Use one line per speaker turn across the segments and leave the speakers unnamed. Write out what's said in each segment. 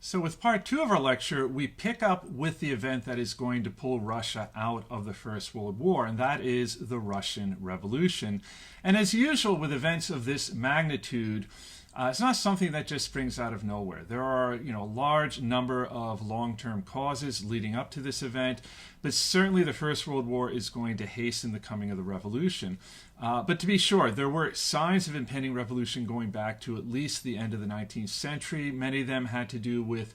So with part two of our lecture, we pick up with the event that is going to pull Russia out of the First World War, and that is the Russian Revolution. And as usual with events of this magnitude, it's not something that just springs out of nowhere. There are, a large number of long-term causes leading up to this event, but certainly the First World War is going to hasten the coming of the revolution. But to be sure, there were signs of impending revolution going back to at least the end of the 19th century. Many of them had to do with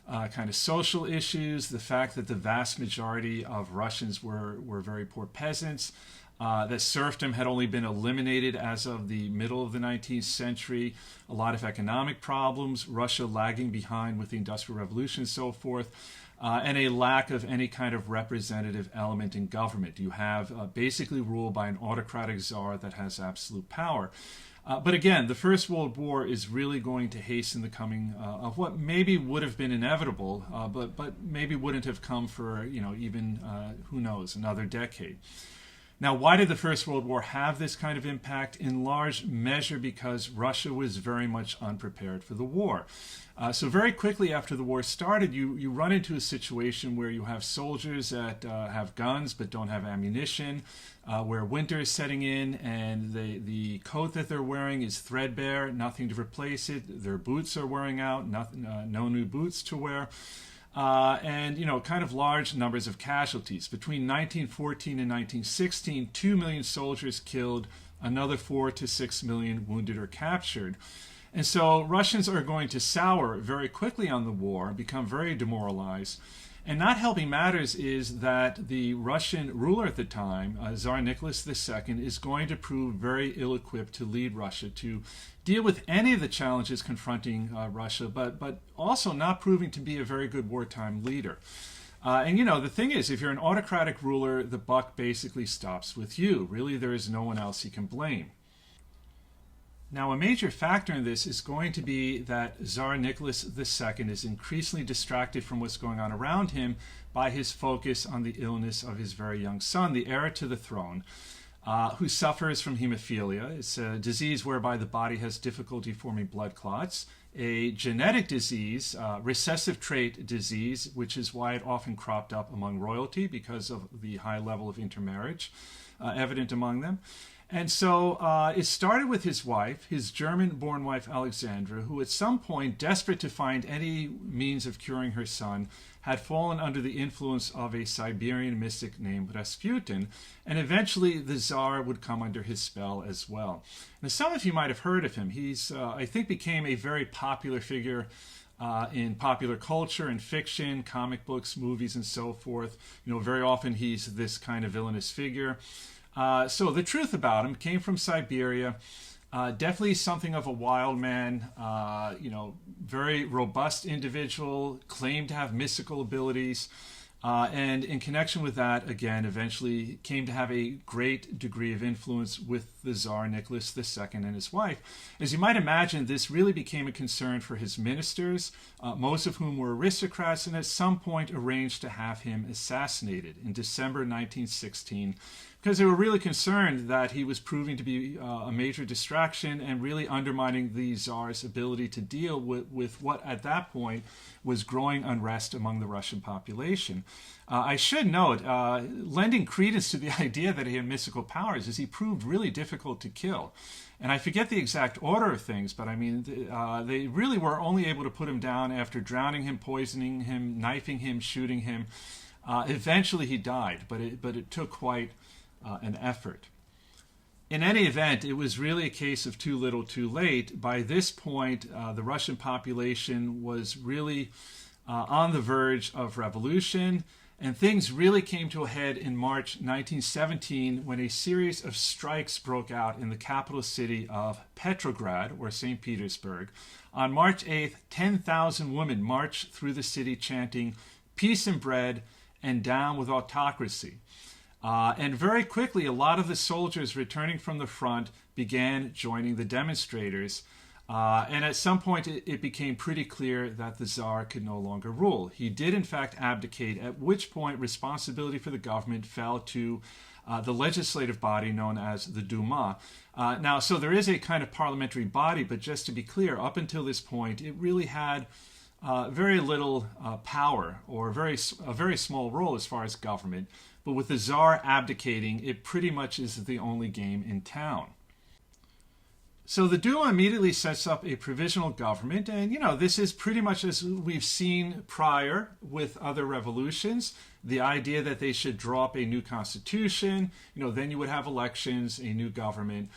kind of social issues, the fact that the vast majority of Russians were very poor peasants, that serfdom had only been eliminated as of the middle of the 19th century, a lot of economic problems, Russia lagging behind with the Industrial Revolution and so forth, and a lack of any kind of representative element in government. You have basically ruled by an autocratic czar that has absolute power. But again, the First World War is really going to hasten the coming of what maybe would have been inevitable, but maybe wouldn't have come for, even, who knows, another decade. Now, why did the First World War have this kind of impact? In large measure because Russia was very much unprepared for the war. So very quickly after the war started, you run into a situation where you have soldiers that have guns but don't have ammunition, where winter is setting in and the coat that they're wearing is threadbare, nothing to replace it. Their boots are wearing out, no new boots to wear. And kind of large numbers of casualties. Between 1914 and 1916, 2 million soldiers killed, another 4 to 6 million wounded or captured. And so Russians are going to sour very quickly on the war, become very demoralized. And not helping matters is that the Russian ruler at the time, Czar Nicholas II, is going to prove very ill-equipped to lead Russia, to deal with any of the challenges confronting Russia, but also not proving to be a very good wartime leader. And the thing is, if you're an autocratic ruler, the buck basically stops with you. Really, there is no one else you can blame. Now, a major factor in this is going to be that Tsar Nicholas II is increasingly distracted from what's going on around him by his focus on the illness of his very young son, the heir to the throne, who suffers from hemophilia. It's a disease whereby the body has difficulty forming blood clots, a genetic disease, recessive trait disease, which is why it often cropped up among royalty because of the high level of intermarriage evident among them. And so it started with his wife, his German-born wife Alexandra, who at some point, desperate to find any means of curing her son, had fallen under the influence of a Siberian mystic named Rasputin, and eventually the Tsar would come under his spell as well. Now, some of you might have heard of him. He's, I think, became a very popular figure in popular culture and fiction, comic books, movies, and so forth. Very often he's this kind of villainous figure. So the truth about him came from Siberia, definitely something of a wild man, very robust individual, claimed to have mystical abilities, and in connection with that, again, eventually came to have a great degree of influence with the Tsar Nicholas II and his wife. As you might imagine, this really became a concern for his ministers, most of whom were aristocrats, and at some point arranged to have him assassinated in December 1916, because they were really concerned that he was proving to be a major distraction and really undermining the Tsar's ability to deal with what at that point was growing unrest among the Russian population. I should note, lending credence to the idea that he had mystical powers is he proved really difficult to kill. And I forget the exact order of things, but I mean, they really were only able to put him down after drowning him, poisoning him, knifing him, shooting him. Eventually he died, but it took quite an effort. In any event, it was really a case of too little too late. By this point, the Russian population was really on the verge of revolution, and things really came to a head in March 1917 when a series of strikes broke out in the capital city of Petrograd, or St. Petersburg. On March 8th, 10,000 women marched through the city chanting, "Peace and bread," and "Down with autocracy." And very quickly, a lot of the soldiers returning from the front began joining the demonstrators. And at some point, it became pretty clear that the Tsar could no longer rule. He did, in fact, abdicate, at which point responsibility for the government fell to the legislative body known as the Duma. So there is a kind of parliamentary body, but just to be clear, up until this point, it really had very little power or a very small role as far as government. But with the Tsar abdicating, it pretty much is the only game in town. So the Duma immediately sets up a provisional government, and this is pretty much as we've seen prior with other revolutions. The idea that they should draw up a new constitution, then you would have elections, a new government.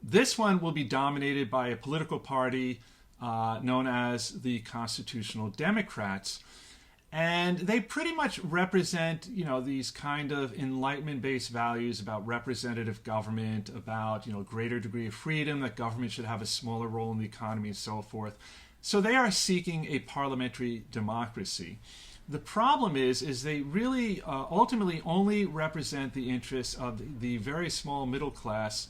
This one will be dominated by a political party known as the Constitutional Democrats. And they pretty much represent, these kind of Enlightenment-based values about representative government, about, greater degree of freedom, that government should have a smaller role in the economy and so forth. So they are seeking a parliamentary democracy. The problem is they really ultimately only represent the interests of the very small middle class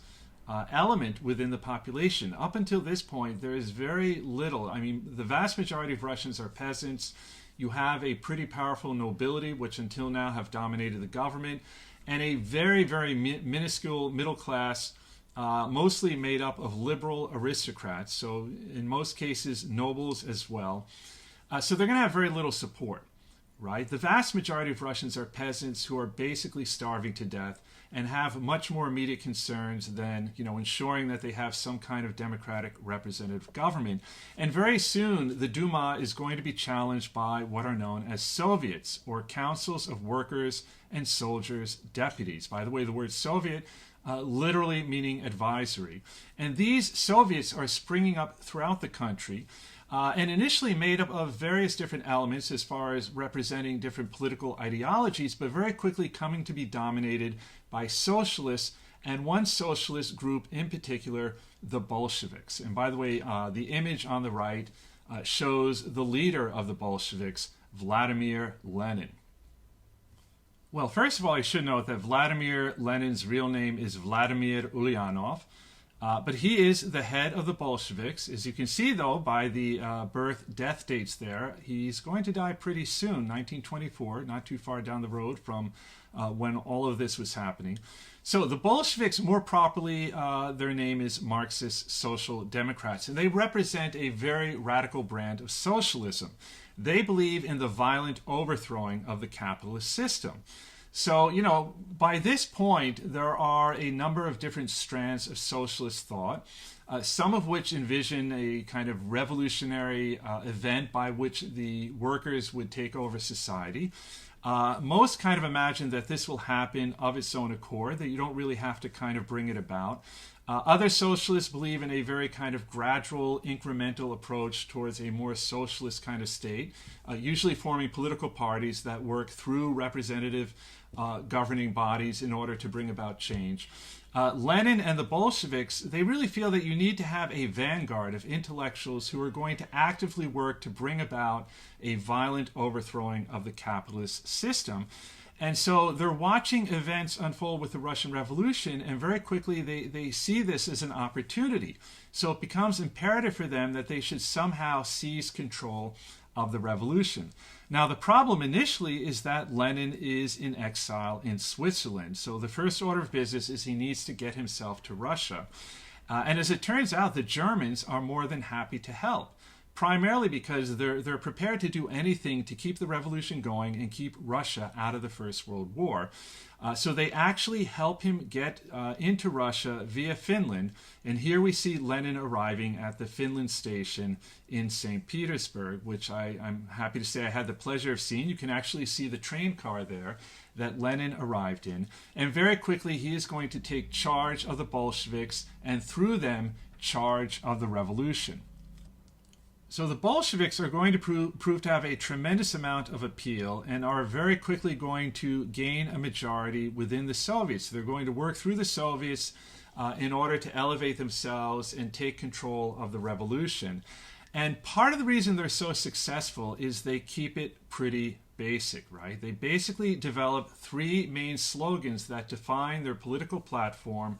element within the population. Up until this point, there is very little. I mean, the vast majority of Russians are peasants. You have a pretty powerful nobility, which until now have dominated the government, and a very, very minuscule middle class, mostly made up of liberal aristocrats, so in most cases nobles as well. So they're going to have very little support, right? The vast majority of Russians are peasants who are basically starving to death and have much more immediate concerns than, ensuring that they have some kind of democratic representative government. And very soon, the Duma is going to be challenged by what are known as Soviets, or Councils of Workers and Soldiers Deputies. By the way, the word Soviet literally meaning advisory. And these Soviets are springing up throughout the country, and initially made up of various different elements as far as representing different political ideologies, but very quickly coming to be dominated by socialists, and one socialist group in particular, the Bolsheviks. And by the way, the image on the right shows the leader of the Bolsheviks, Vladimir Lenin. Well, first of all, I should note that Vladimir Lenin's real name is Vladimir Ulyanov. But he is the head of the Bolsheviks. As you can see, though, by the birth-death dates there, he's going to die pretty soon, 1924, not too far down the road from when all of this was happening. So the Bolsheviks, more properly, their name is Marxist Social Democrats, and they represent a very radical brand of socialism. They believe in the violent overthrowing of the capitalist system. So, by this point, there are a number of different strands of socialist thought, some of which envision a kind of revolutionary event by which the workers would take over society. Most kind of imagine that this will happen of its own accord, that you don't really have to kind of bring it about. Other socialists believe in a very kind of gradual, incremental approach towards a more socialist kind of state, usually forming political parties that work through representative governing bodies in order to bring about change. Lenin and the Bolsheviks, they really feel that you need to have a vanguard of intellectuals who are going to actively work to bring about a violent overthrowing of the capitalist system. And so they're watching events unfold with the Russian Revolution, and very quickly they see this as an opportunity. So it becomes imperative for them that they should somehow seize control of the revolution. Now, the problem initially is that Lenin is in exile in Switzerland. So the first order of business is he needs to get himself to Russia. And as it turns out, the Germans are more than happy to help, primarily because they're prepared to do anything to keep the revolution going and keep Russia out of the First World War. So they actually help him get into Russia via Finland. And here we see Lenin arriving at the Finland station in St. Petersburg, which I'm happy to say I had the pleasure of seeing. You can actually see the train car there that Lenin arrived in. And very quickly he is going to take charge of the Bolsheviks and through them charge of the revolution. So the Bolsheviks are going to prove to have a tremendous amount of appeal and are very quickly going to gain a majority within the Soviets. They're going to work through the Soviets in order to elevate themselves and take control of the revolution. And part of the reason they're so successful is they keep it pretty basic, right? They basically develop three main slogans that define their political platform,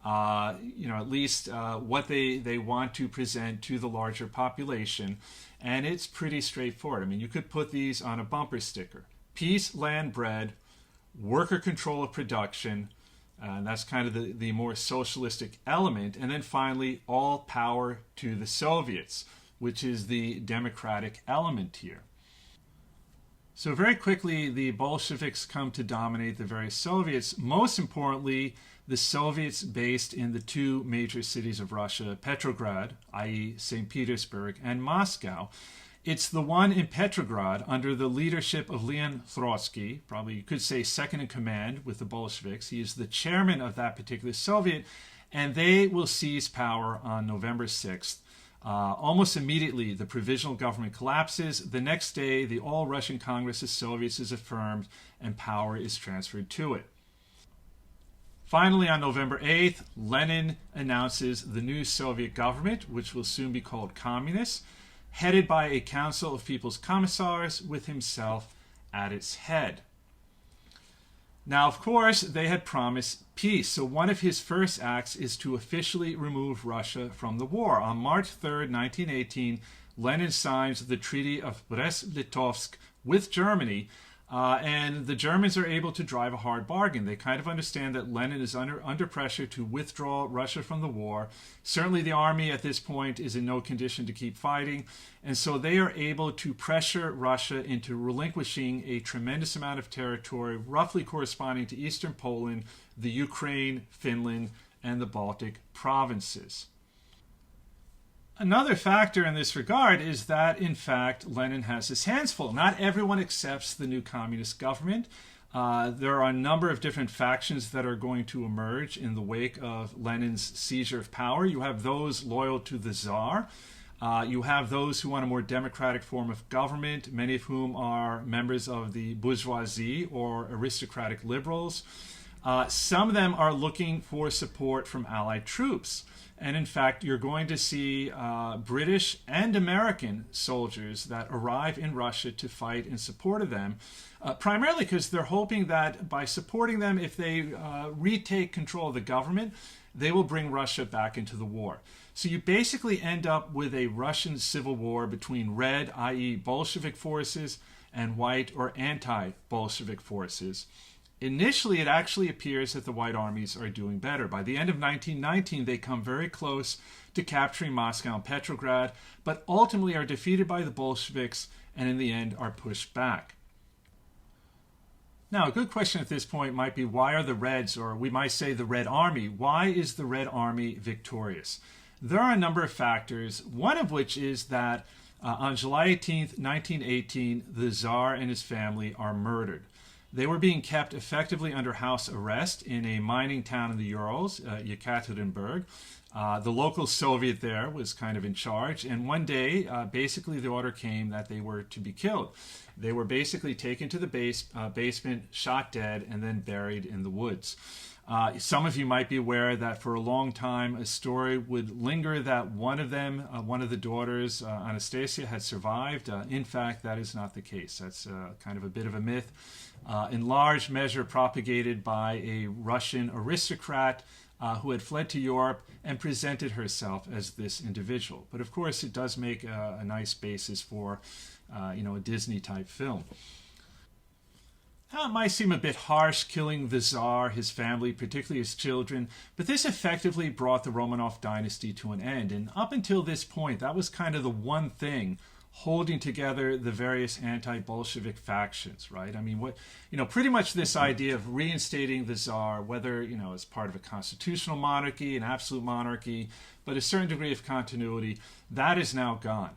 at least what they want to present to the larger population. And it's pretty straightforward. I mean, you could put these on a bumper sticker. Peace, land, bread, worker control of production, and that's kind of the more socialistic element. And then finally, all power to the Soviets. which is the democratic element here. So very quickly, the Bolsheviks come to dominate the various Soviets, most importantly, the Soviets based in the two major cities of Russia, Petrograd, i.e. St. Petersburg, and Moscow. It's the one in Petrograd under the leadership of Leon Trotsky, probably you could say second in command with the Bolsheviks. He is the chairman of that particular Soviet, and they will seize power on November 6th. Almost immediately, the Provisional Government collapses. The next day, the All-Russian Congress of Soviets is affirmed and power is transferred to it. Finally, on November 8th, Lenin announces the new Soviet government, which will soon be called Communist, headed by a Council of People's Commissars with himself at its head. Now, of course, they had promised peace, so one of his first acts is to officially remove Russia from the war. On March 3rd, 1918, Lenin signs the Treaty of Brest-Litovsk with Germany, and the Germans are able to drive a hard bargain. They kind of understand that Lenin is under pressure to withdraw Russia from the war. Certainly the army at this point is in no condition to keep fighting, and so they are able to pressure Russia into relinquishing a tremendous amount of territory, roughly corresponding to eastern Poland, the Ukraine, Finland, and the Baltic provinces. Another factor in this regard is that, in fact, Lenin has his hands full. Not everyone accepts the new communist government. There are a number of different factions that are going to emerge in the wake of Lenin's seizure of power. You have those loyal to the Tsar. You have those who want a more democratic form of government, many of whom are members of the bourgeoisie or aristocratic liberals. Some of them are looking for support from Allied troops. And in fact, you're going to see British and American soldiers that arrive in Russia to fight in support of them, primarily because they're hoping that by supporting them, if they retake control of the government, they will bring Russia back into the war. So you basically end up with a Russian civil war between red, i.e. Bolshevik forces, and white or anti-Bolshevik forces. Initially, it actually appears that the white armies are doing better. By the end of 1919, they come very close to capturing Moscow and Petrograd, but ultimately are defeated by the Bolsheviks and in the end are pushed back. Now, a good question at this point might be, why are the Reds, or we might say the Red Army, why is the Red Army victorious? There are a number of factors, one of which is that on July 18th, 1918, the Tsar and his family are murdered. They were being kept effectively under house arrest in a mining town in the Urals, Yekaterinburg. The local Soviet there was kind of in charge, and one day, basically the order came that they were to be killed. They were basically taken to the basement, shot dead, and then buried in the woods. Some of you might be aware that for a long time a story would linger that one of them, one of the daughters, Anastasia, had survived. In fact, that is not the case. That's kind of a bit of a myth, in large measure propagated by a Russian aristocrat who had fled to Europe and presented herself as this individual. But of course, it does make a nice basis for a Disney-type film. Now, it might seem a bit harsh killing the Tsar, his family, particularly his children, but this effectively brought the Romanov dynasty to an end. And up until this point, that was kind of the one thing holding together the various anti-Bolshevik factions, right? I mean, pretty much this idea of reinstating the Tsar, whether, as part of a constitutional monarchy, an absolute monarchy, but a certain degree of continuity, that is now gone.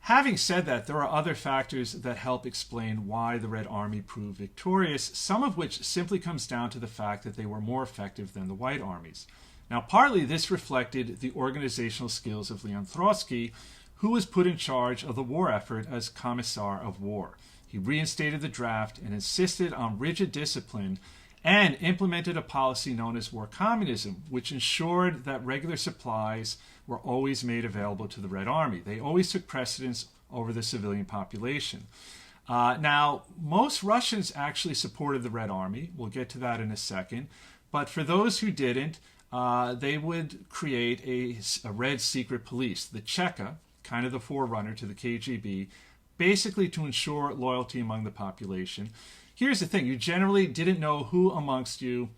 Having said that, there are other factors that help explain why the Red Army proved victorious, some of which simply comes down to the fact that they were more effective than the White armies. Now, partly this reflected the organizational skills of Leon Trotsky, who was put in charge of the war effort as Commissar of War. He reinstated the draft and insisted on rigid discipline and implemented a policy known as war communism, which ensured that regular supplies were always made available to the Red Army. They always took precedence over the civilian population. Now, most Russians actually supported the Red Army. We'll get to that in a second. But for those who didn't, they would create a Red Secret Police, the Cheka, kind of the forerunner to the KGB, basically to ensure loyalty among the population. Here's the thing, you generally didn't know who amongst you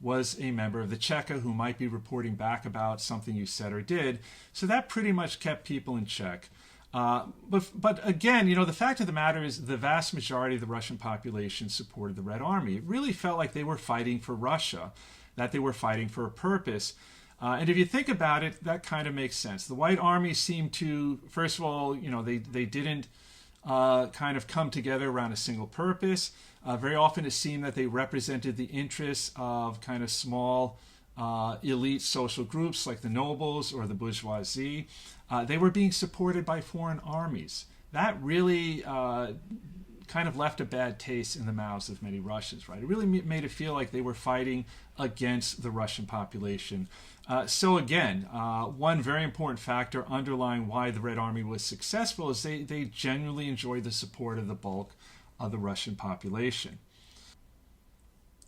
was a member of the Cheka who might be reporting back about something you said or did. So that pretty much kept people in check. But again, the fact of the matter is the vast majority of the Russian population supported the Red Army. It really felt like they were fighting for Russia, that they were fighting for a purpose. And if you think about it, that kind of makes sense. The White Army seemed to, first of all, they didn't kind of come together around a single purpose. Very often it seemed that they represented the interests of kind of small elite social groups like the nobles or the bourgeoisie. They were being supported by foreign armies. That really kind of left a bad taste in the mouths of many Russians, right? It really made it feel like they were fighting against the Russian population. So again, one very important factor underlying why the Red Army was successful is they genuinely enjoyed the support of the bulk of the Russian population.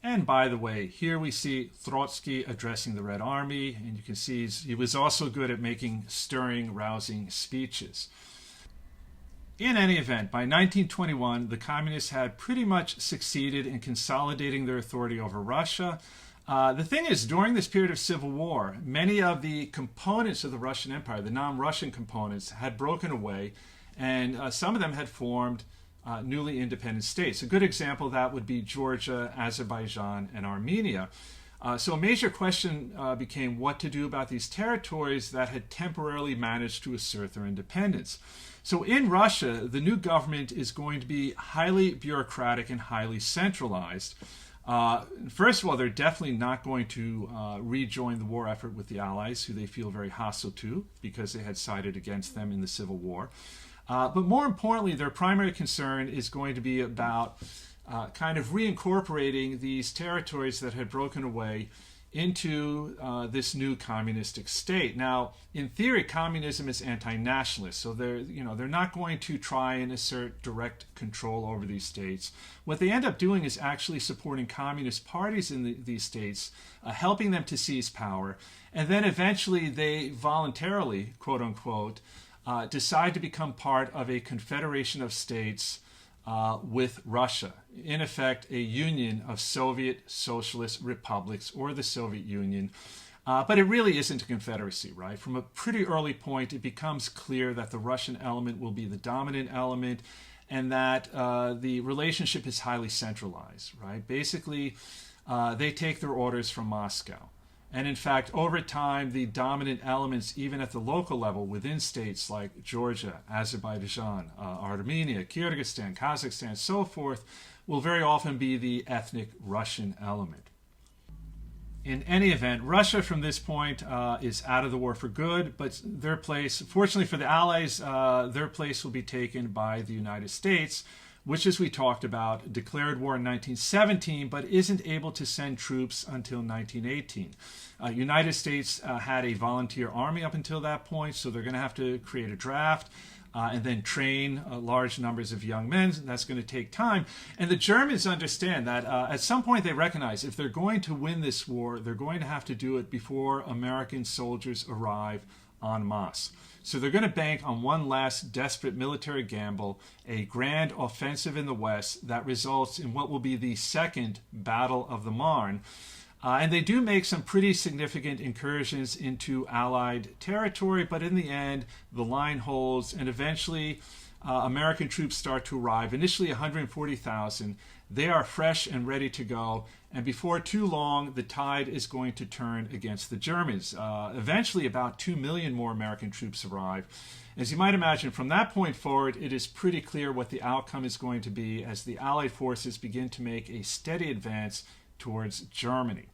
And by the way, here we see Trotsky addressing the Red Army, and you can see he was also good at making stirring, rousing speeches. In any event, by 1921, the communists had pretty much succeeded in consolidating their authority over Russia. The thing is, during this period of civil war, many of the components of the Russian Empire, the non-Russian components, had broken away, and some of them had formed newly independent states. A good example of that would be Georgia, Azerbaijan, and Armenia. So a major question became what to do about these territories that had temporarily managed to assert their independence. So in Russia, the new government is going to be highly bureaucratic and highly centralized. First of all, they're definitely not going to rejoin the war effort with the Allies, who they feel very hostile to because they had sided against them in the Civil War. But more importantly, their primary concern is going to be about kind of reincorporating these territories that had broken away into this new communistic state. Now, in theory, communism is anti-nationalist, so they're not going to try and assert direct control over these states. What they end up doing is actually supporting communist parties in these states, helping them to seize power, and then eventually they voluntarily, quote unquote, decide to become part of a confederation of states with Russia. In effect, a union of Soviet socialist republics or the Soviet Union. But it really isn't a confederacy, right? From a pretty early point, it becomes clear that the Russian element will be the dominant element and that the relationship is highly centralized, right? Basically, they take their orders from Moscow. And in fact, over time, the dominant elements, even at the local level within states like Georgia, Azerbaijan, Armenia, Kyrgyzstan, Kazakhstan, so forth, will very often be the ethnic Russian element. In any event, Russia from this point is out of the war for good, but their place, fortunately for the Allies, their place will be taken by the United States, which, as we talked about, declared war in 1917, but isn't able to send troops until 1918. United States had a volunteer army up until that point, so they're going to have to create a draft and then train large numbers of young men. That's going to take time. And the Germans understand that at some point they recognize if they're going to win this war, they're going to have to do it before American soldiers arrive en masse. So they're going to bank on one last desperate military gamble, a grand offensive in the West that results in what will be the Second Battle of the Marne. And they do make some pretty significant incursions into Allied territory, but in the end, the line holds, and eventually American troops start to arrive. Initially 140,000. They are fresh and ready to go, and before too long, the tide is going to turn against the Germans. Eventually, about 2 million more American troops arrive. As you might imagine, from that point forward, it is pretty clear what the outcome is going to be as the Allied forces begin to make a steady advance towards Germany.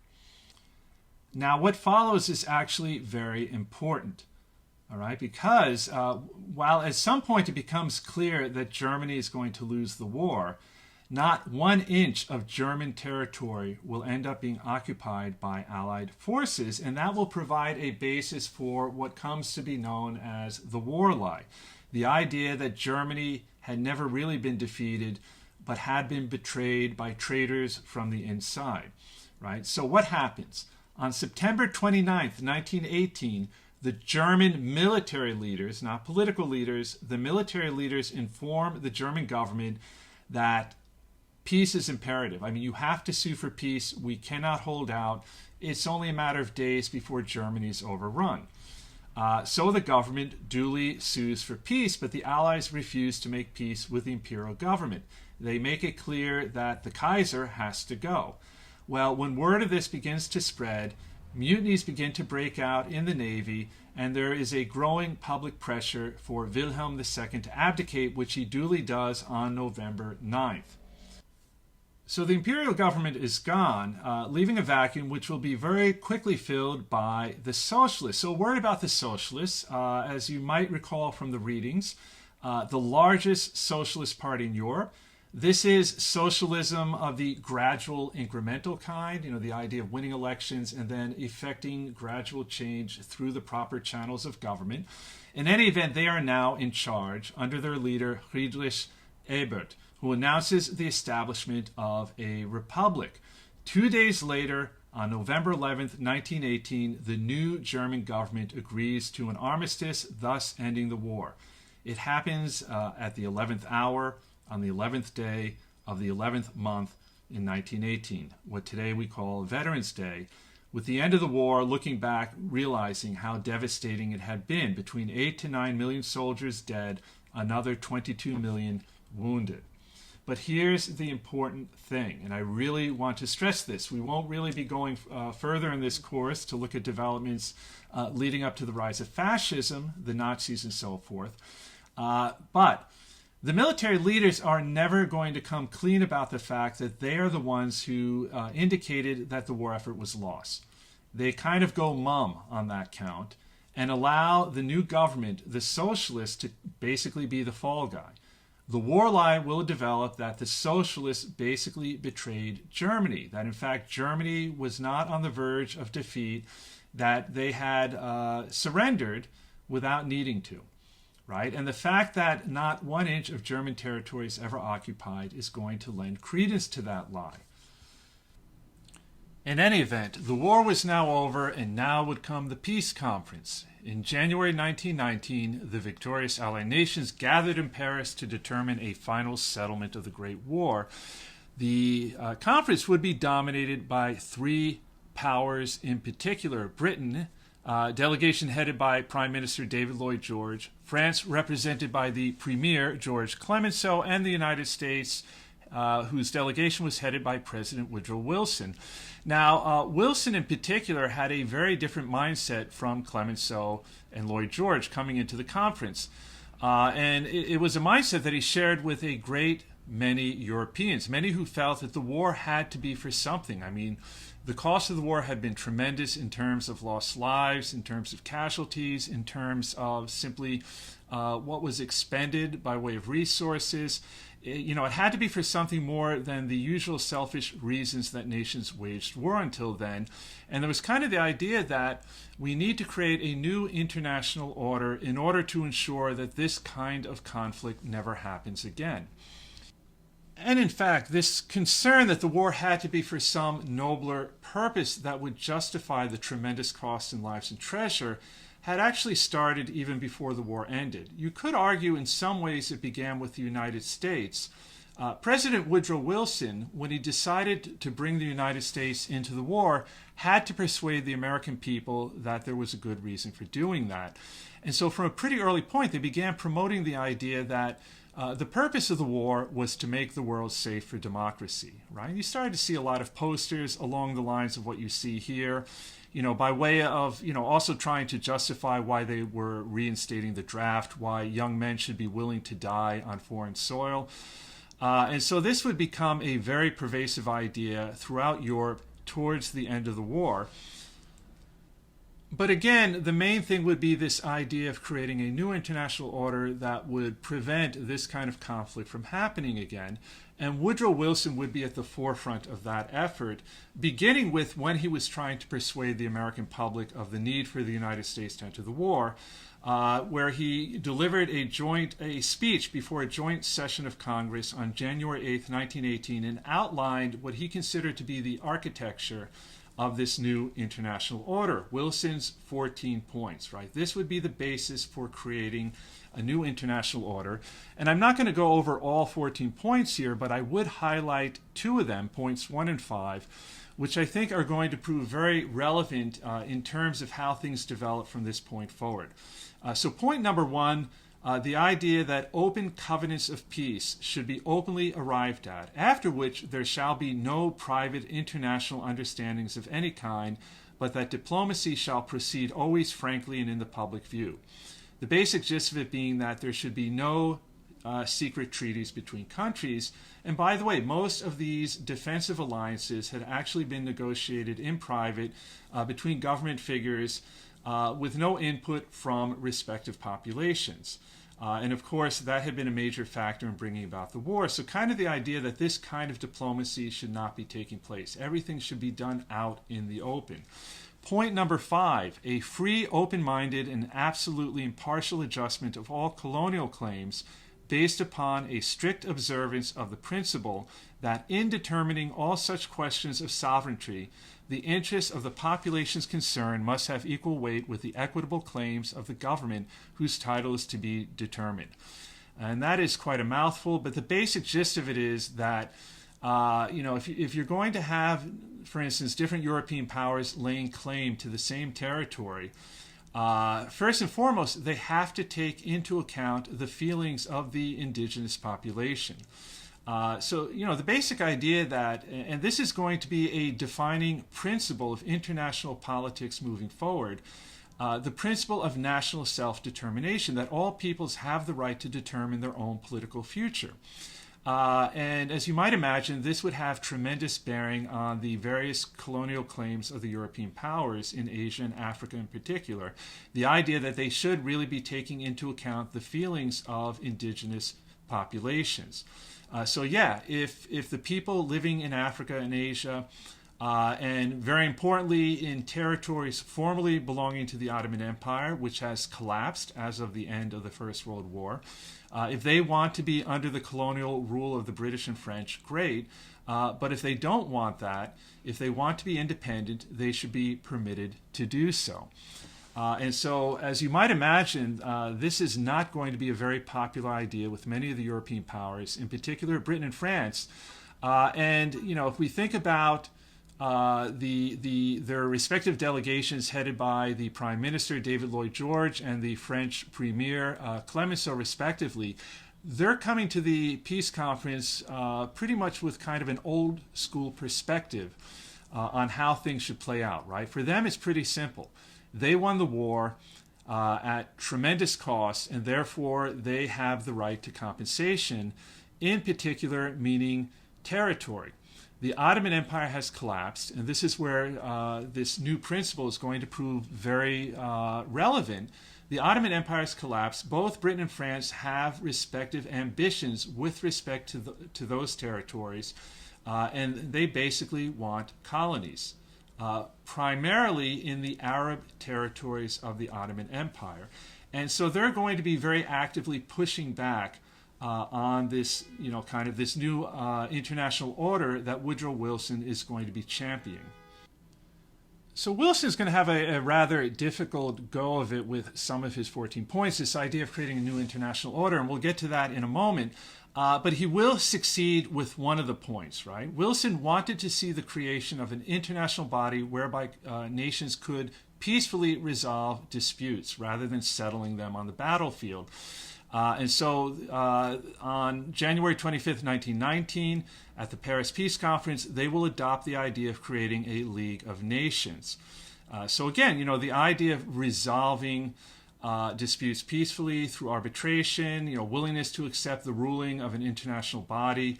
Now, what follows is actually very important. All right, because while at some point it becomes clear that Germany is going to lose the war, not 1 inch of German territory will end up being occupied by Allied forces, and that will provide a basis for what comes to be known as the war lie. The idea that Germany had never really been defeated, but had been betrayed by traitors from the inside. Right? So what happens? On September 29th, 1918, the German military leaders, not political leaders, the military leaders inform the German government that peace is imperative. I mean, you have to sue for peace. We cannot hold out. It's only a matter of days before Germany is overrun. So the government duly sues for peace, but the Allies refuse to make peace with the imperial government. They make it clear that the Kaiser has to go. Well, when word of this begins to spread, mutinies begin to break out in the Navy, and there is a growing public pressure for Wilhelm II to abdicate, which he duly does on November 9th. So the imperial government is gone, leaving a vacuum which will be very quickly filled by the Socialists. So a word about the Socialists, as you might recall from the readings, the largest socialist party in Europe. This is socialism of the gradual incremental kind, the idea of winning elections and then effecting gradual change through the proper channels of government. In any event, they are now in charge under their leader, Friedrich Ebert, who announces the establishment of a republic. 2 days later, on November 11th, 1918, the new German government agrees to an armistice, thus ending the war. It happens at the 11th hour, on the 11th day of the 11th month in 1918, what today we call Veterans Day, with the end of the war, looking back, realizing how devastating it had been, between 8 to 9 million soldiers dead, another 22 million wounded. But here's the important thing, and I really want to stress this. We won't really be going further in this course to look at developments leading up to the rise of fascism, the Nazis, and so forth. But the military leaders are never going to come clean about the fact that they are the ones who indicated that the war effort was lost. They kind of go mum on that count and allow the new government, the Socialists, to basically be the fall guy. The war lie will develop that the Socialists basically betrayed Germany, that in fact Germany was not on the verge of defeat, that they had surrendered without needing to. Right? And the fact that not 1 inch of German territory is ever occupied is going to lend credence to that lie. In any event, the war was now over, and now would come the peace conference. In January 1919, the victorious Allied nations gathered in Paris to determine a final settlement of the Great War. The conference would be dominated by 3 powers in particular: Britain, delegation headed by Prime Minister David Lloyd George, France represented by the Premier George Clemenceau, and the United States, whose delegation was headed by President Woodrow Wilson. Now, Wilson in particular had a very different mindset from Clemenceau and Lloyd George coming into the conference. And it was a mindset that he shared with a great many Europeans, many who felt that the war had to be for something. I mean, the cost of the war had been tremendous in terms of lost lives, in terms of casualties, in terms of simply what was expended by way of resources. It had to be for something more than the usual selfish reasons that nations waged war until then. And there was kind of the idea that we need to create a new international order in order to ensure that this kind of conflict never happens again. And in fact, this concern that the war had to be for some nobler purpose that would justify the tremendous cost in lives and treasure had actually started even before the war ended. You could argue in some ways it began with the United States. President Woodrow Wilson, when he decided to bring the United States into the war, had to persuade the American people that there was a good reason for doing that. And so from a pretty early point, they began promoting the idea that the purpose of the war was to make the world safe for democracy, right? You started to see a lot of posters along the lines of what you see here, by way of, also trying to justify why they were reinstating the draft, why young men should be willing to die on foreign soil. And so this would become a very pervasive idea throughout Europe towards the end of the war. But again, the main thing would be this idea of creating a new international order that would prevent this kind of conflict from happening again. And Woodrow Wilson would be at the forefront of that effort, beginning with when he was trying to persuade the American public of the need for the United States to enter the war, where he delivered a speech before a joint session of Congress on January 8th, 1918, and outlined what he considered to be the architecture of this new international order, Wilson's 14 points, right? This would be the basis for creating a new international order. And I'm not going to go over all 14 points here, but I would highlight two of them, points 1 and 5, which I think are going to prove very relevant in terms of how things develop from this point forward. So point number 1, the idea that open covenants of peace should be openly arrived at, after which there shall be no private international understandings of any kind, but that diplomacy shall proceed always frankly and in the public view. The basic gist of it being that there should be no secret treaties between countries. And by the way, most of these defensive alliances had actually been negotiated in private between government figures with no input from respective populations. And of course, that had been a major factor in bringing about the war. So kind of the idea that this kind of diplomacy should not be taking place. Everything should be done out in the open. Point number 5, a free, open-minded, and absolutely impartial adjustment of all colonial claims based upon a strict observance of the principle that in determining all such questions of sovereignty, the interests of the populations concerned must have equal weight with the equitable claims of the government whose title is to be determined. And that is quite a mouthful, but the basic gist of it is that if you're going to have, for instance, different European powers laying claim to the same territory, first and foremost, they have to take into account the feelings of the indigenous population. So the basic idea that, and this is going to be a defining principle of international politics moving forward, the principle of national self-determination, that all peoples have the right to determine their own political future. And as you might imagine, this would have tremendous bearing on the various colonial claims of the European powers in Asia and Africa in particular. The idea that they should really be taking into account the feelings of indigenous populations. If the people living in Africa and Asia, and very importantly in territories formerly belonging to the Ottoman Empire, which has collapsed as of the end of the First World War, if they want to be under the colonial rule of the British and French, great. But if they don't want that, if they want to be independent, they should be permitted to do so. And so, as you might imagine, this is not going to be a very popular idea with many of the European powers, in particular Britain and France. If we think about their respective delegations headed by the Prime Minister David Lloyd George and the French Premier Clemenceau, respectively, they're coming to the peace conference pretty much with kind of an old school perspective on how things should play out, right? For them, it's pretty simple. They won the war at tremendous cost, and therefore they have the right to compensation, in particular meaning territory. The Ottoman Empire has collapsed, and this is where this new principle is going to prove very relevant. The Ottoman Empire has collapsed. Both Britain and France have respective ambitions with respect to those territories, and they basically want colonies. Primarily in the Arab territories of the Ottoman Empire. And so they're going to be very actively pushing back on this, this new international order that Woodrow Wilson is going to be championing. So Wilson is going to have a rather difficult go of it with some of his 14 points, this idea of creating a new international order, and we'll get to that in a moment. But he will succeed with one of the points, right? Wilson wanted to see the creation of an international body whereby nations could peacefully resolve disputes rather than settling them on the battlefield. And so on January 25th, 1919, at the Paris Peace Conference, they will adopt the idea of creating a League of Nations. So again, the idea of resolving disputes peacefully through arbitration, willingness to accept the ruling of an international body.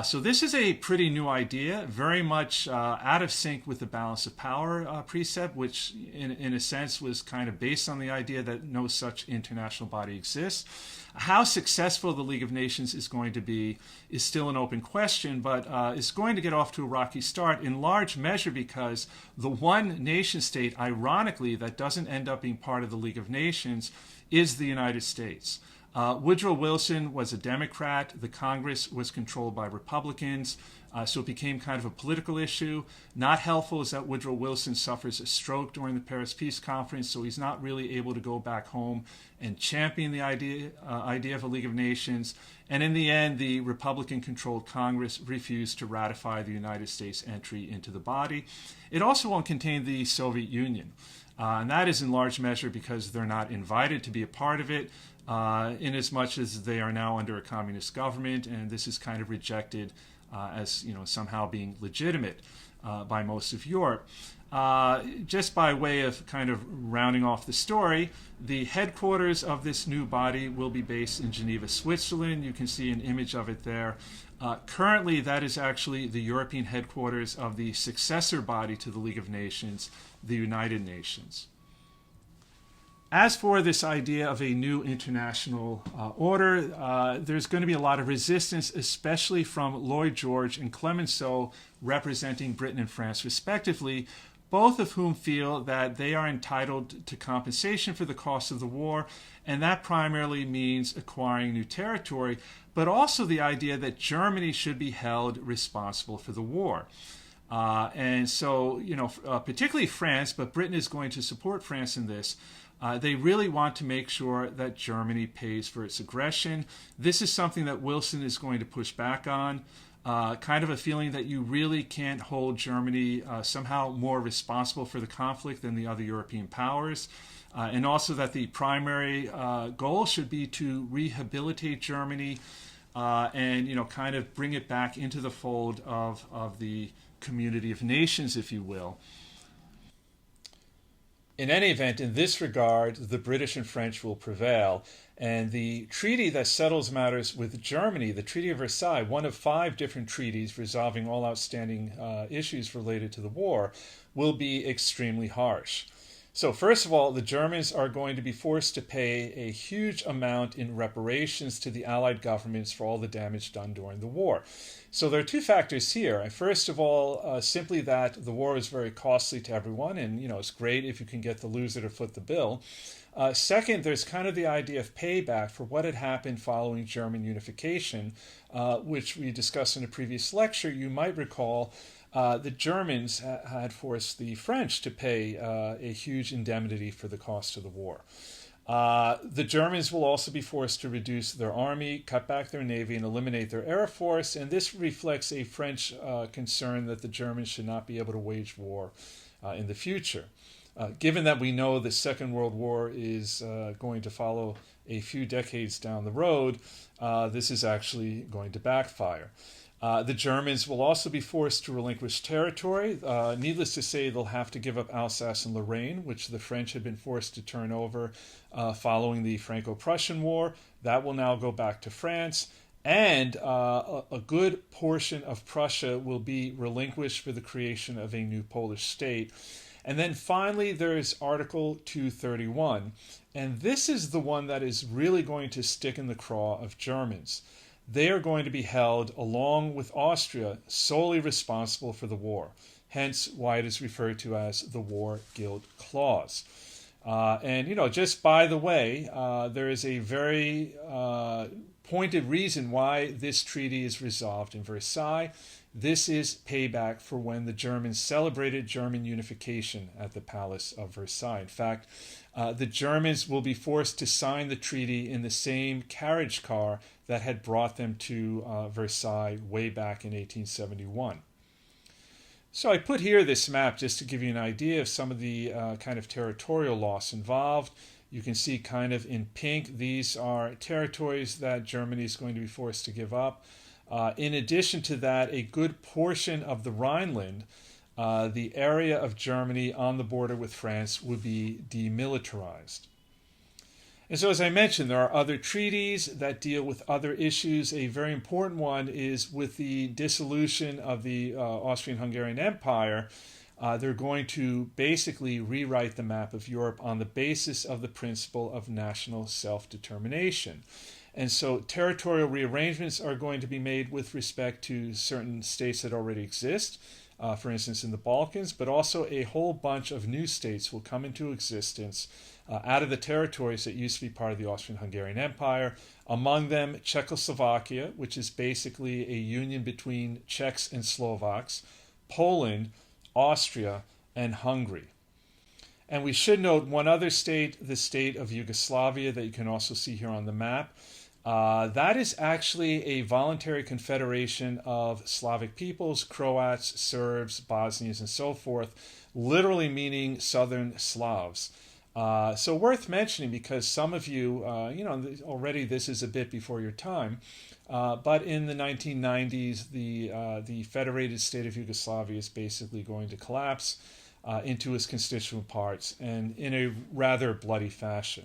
So this is a pretty new idea, very much out of sync with the balance of power precept, which in a sense was kind of based on the idea that no such international body exists. How successful the League of Nations is going to be is still an open question, but it's going to get off to a rocky start in large measure because the one nation state, ironically, that doesn't end up being part of the League of Nations is the United States. Woodrow Wilson was a Democrat. The Congress was controlled by Republicans. So it became kind of a political issue. Not helpful is that Woodrow Wilson suffers a stroke during the Paris Peace Conference, so he's not really able to go back home and champion the idea of a League of Nations. And in the end, the Republican-controlled Congress refused to ratify the United States' entry into the body. It also won't contain the Soviet Union, and that is in large measure because they're not invited to be a part of it, in as much as they are now under a communist government, and this is kind of rejected as somehow being legitimate by most of Europe. Just by way of kind of rounding off the story, the headquarters of this new body will be based in Geneva, Switzerland. You can see an image of it there. Currently, that is actually the European headquarters of the successor body to the League of Nations, the United Nations. As for this idea of a new international order, there's going to be a lot of resistance, especially from Lloyd George and Clemenceau, representing Britain and France respectively, both of whom feel that they are entitled to compensation for the cost of the war, and that primarily means acquiring new territory, but also the idea that Germany should be held responsible for the war. And so, particularly France, but Britain is going to support France in this. They really want to make sure that Germany pays for its aggression. This is something that Wilson is going to push back on. Kind of a feeling that you really can't hold Germany somehow more responsible for the conflict than the other European powers. And also that the primary goal should be to rehabilitate Germany and kind of bring it back into the fold of the community of nations, if you will. In any event, in this regard, the British and French will prevail. And the treaty that settles matters with Germany, the Treaty of Versailles, one of 5 different treaties resolving all outstanding issues related to the war, will be extremely harsh. So first of all, the Germans are going to be forced to pay a huge amount in reparations to the Allied governments for all the damage done during the war. So there are 2 factors here. First of all, simply that the war is very costly to everyone, and it's great if you can get the loser to foot the bill. Second, there's kind of the idea of payback for what had happened following German unification, which we discussed in a previous lecture. You might recall the Germans had forced the French to pay a huge indemnity for the cost of the war. The Germans will also be forced to reduce their army, cut back their navy, and eliminate their air force, and this reflects a French concern that the Germans should not be able to wage war in the future. Given that we know the Second World War is going to follow a few decades down the road, this is actually going to backfire. The Germans will also be forced to relinquish territory. Needless to say, they'll have to give up Alsace and Lorraine, which the French had been forced to turn over following the Franco-Prussian War. That will now go back to France. And a good portion of Prussia will be relinquished for the creation of a new Polish state. And then finally, there is Article 231. And this is the one that is really going to stick in the craw of Germans. They are going to be held, along with Austria, solely responsible for the war, hence why it is referred to as the War Guilt Clause. And just by the way, there is a very pointed reason why this treaty is resolved in Versailles. This is payback for when the Germans celebrated German unification at the Palace of Versailles. In fact, the Germans will be forced to sign the treaty in the same carriage car that had brought them to Versailles way back in 1871. So I put here this map just to give you an idea of some of the kind of territorial loss involved. You can see kind of in pink, these are territories that Germany is going to be forced to give up. In addition to that, a good portion of the Rhineland, the area of Germany on the border with France, would be demilitarized. And so, as I mentioned, there are other treaties that deal with other issues. A very important one is with the dissolution of the Austrian-Hungarian Empire. They're going to basically rewrite the map of Europe on the basis of the principle of national self-determination. And so territorial rearrangements are going to be made with respect to certain states that already exist, for instance in the Balkans, but also a whole bunch of new states will come into existence out of the territories that used to be part of the Austrian-Hungarian Empire, among them Czechoslovakia, which is basically a union between Czechs and Slovaks, Poland, Austria, and Hungary. And we should note one other state, the state of Yugoslavia, that you can also see here on the map. That is actually a voluntary confederation of Slavic peoples, Croats, Serbs, Bosnians, and so forth, literally meaning Southern Slavs. So worth mentioning because some of you, already this is a bit before your time, but in the 1990s, the federated state of Yugoslavia is basically going to collapse into its constituent parts, and in a rather bloody fashion.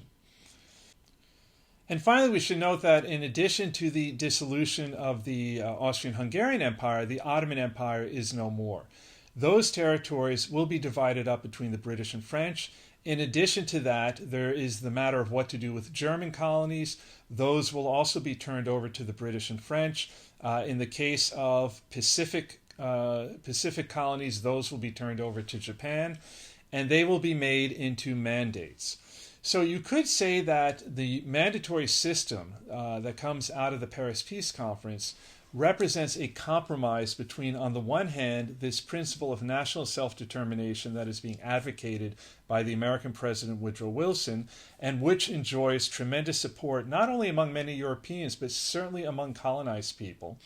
And finally, we should note that in addition to the dissolution of the Austrian-Hungarian Empire, the Ottoman Empire is no more. Those territories will be divided up between the British and French. In addition to that, there is the matter of what to do with German colonies. Those will also be turned over to the British and French. In the case of Pacific colonies, those will be turned over to Japan, and they will be made into mandates. So you could say that the mandatory system that comes out of the Paris Peace Conference represents a compromise between, on the one hand, this principle of national self-determination that is being advocated by the American President Woodrow Wilson, and which enjoys tremendous support not only among many Europeans, but certainly among colonized people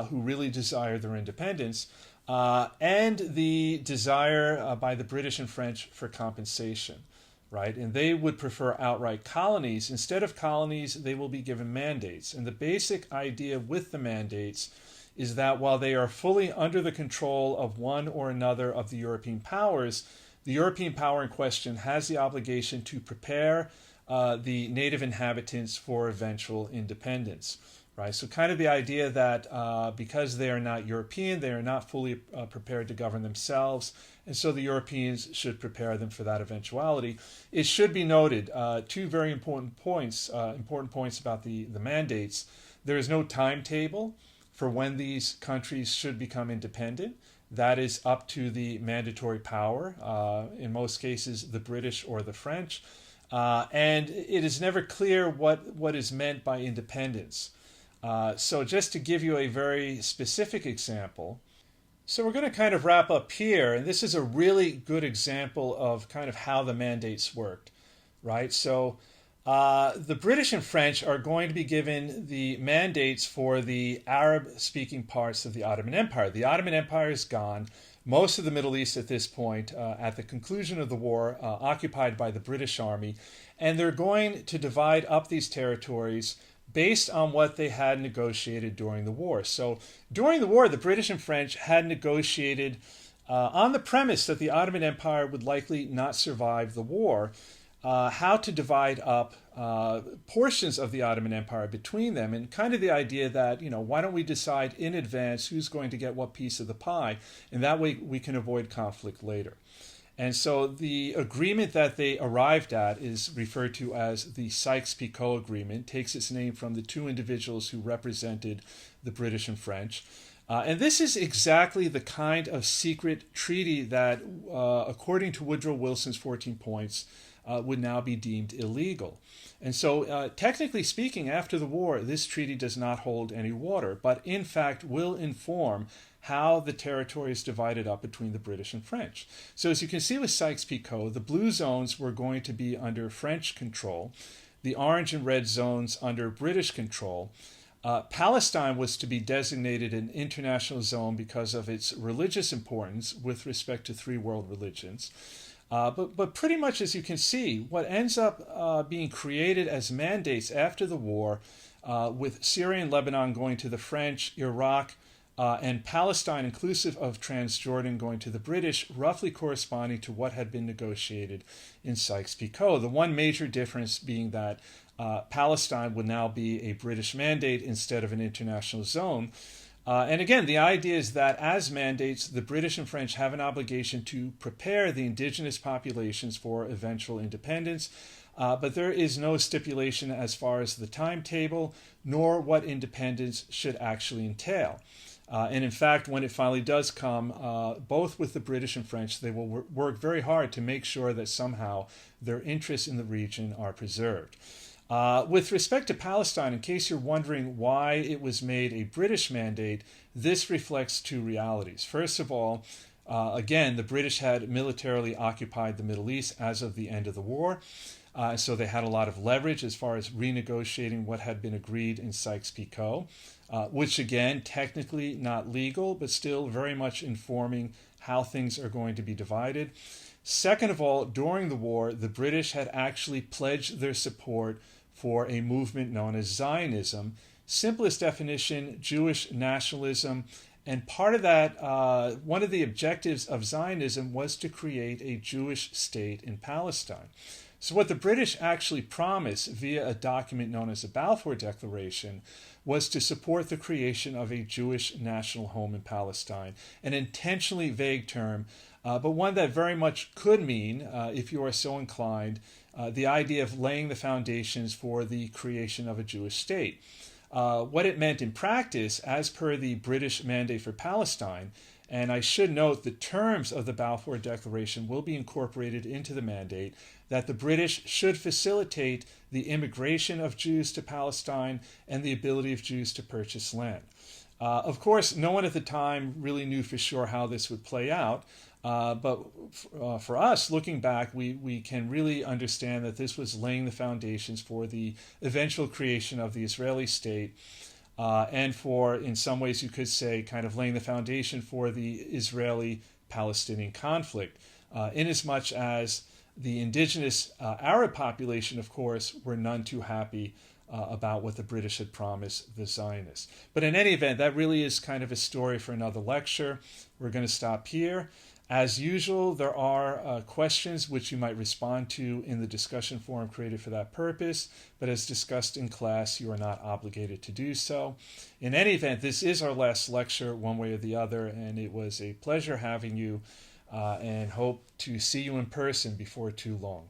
who really desire their independence, and the desire by the British and French for compensation. Right? And they would prefer outright colonies. Instead of colonies, they will be given mandates. And the basic idea with the mandates is that while they are fully under the control of one or another of the European powers, the European power in question has the obligation to prepare the native inhabitants for eventual independence. Right? So kind of the idea that because they are not European, they are not fully prepared to govern themselves, and so the Europeans should prepare them for that eventuality. It should be noted, two very important points about the mandates. There is no timetable for when these countries should become independent. That is up to the mandatory power, in most cases the British or the French. And it is never clear what is meant by independence. So just to give you a very specific example, so we're going to kind of wrap up here, and this is a really good example of kind of how the mandates worked, right? So the British and French are going to be given the mandates for the Arab-speaking parts of the Ottoman Empire. The Ottoman Empire is gone. Most of the Middle East at this point, at the conclusion of the war, occupied by the British Army, and they're going to divide up these territories based on what they had negotiated during the war. So during the war, the British and French had negotiated on the premise that the Ottoman Empire would likely not survive the war, how to divide up portions of the Ottoman Empire between them, and kind of the idea that, why don't we decide in advance who's going to get what piece of the pie, and that way we can avoid conflict later. And so the agreement that they arrived at is referred to as the Sykes-Picot Agreement, takes its name from the two individuals who represented the British and French. And this is exactly the kind of secret treaty that, according to Woodrow Wilson's 14 points, would now be deemed illegal. And so, technically speaking, after the war, this treaty does not hold any water, but in fact will inform how the territory is divided up between the British and French. So as you can see with Sykes-Picot, the blue zones were going to be under French control, the orange and red zones under British control. Palestine was to be designated an international zone because of its religious importance with respect to three world religions. But pretty much, as you can see, what ends up being created as mandates after the war, with Syria and Lebanon going to the French, Iraq, and Palestine, inclusive of Transjordan, going to the British, roughly corresponding to what had been negotiated in Sykes-Picot. The one major difference being that Palestine would now be a British mandate instead of an international zone. And again, the idea is that as mandates, the British and French have an obligation to prepare the indigenous populations for eventual independence, but there is no stipulation as far as the timetable nor what independence should actually entail. And in fact, when it finally does come, both with the British and French, they will work very hard to make sure that somehow their interests in the region are preserved. With respect to Palestine, in case you're wondering why it was made a British mandate, this reflects two realities. First of all, again, the British had militarily occupied the Middle East as of the end of the war, so they had a lot of leverage as far as renegotiating what had been agreed in Sykes-Picot, which again, technically not legal, but still very much informing how things are going to be divided. Second of all, during the war, the British had actually pledged their support for a movement known as Zionism. Simplest definition, Jewish nationalism. And part of that, one of the objectives of Zionism was to create a Jewish state in Palestine. So what the British actually promised via a document known as the Balfour Declaration was to support the creation of a Jewish national home in Palestine, an intentionally vague term, but one that very much could mean, if you are so inclined, the idea of laying the foundations for the creation of a Jewish state. What it meant in practice, as per the British mandate for Palestine, and I should note the terms of the Balfour Declaration will be incorporated into the mandate, that the British should facilitate the immigration of Jews to Palestine and the ability of Jews to purchase land. Of course, no one at the time really knew for sure how this would play out. But for us, looking back, we can really understand that this was laying the foundations for the eventual creation of the Israeli state, and for, in some ways you could say, kind of laying the foundation for the Israeli-Palestinian conflict, inasmuch as the indigenous Arab population, of course, were none too happy about what the British had promised the Zionists. But in any event, that really is kind of a story for another lecture. We're going to stop here. As usual, there are questions which you might respond to in the discussion forum created for that purpose, but as discussed in class, you are not obligated to do so. In any event, this is our last lecture, one way or the other, and it was a pleasure having you, and hope to see you in person before too long.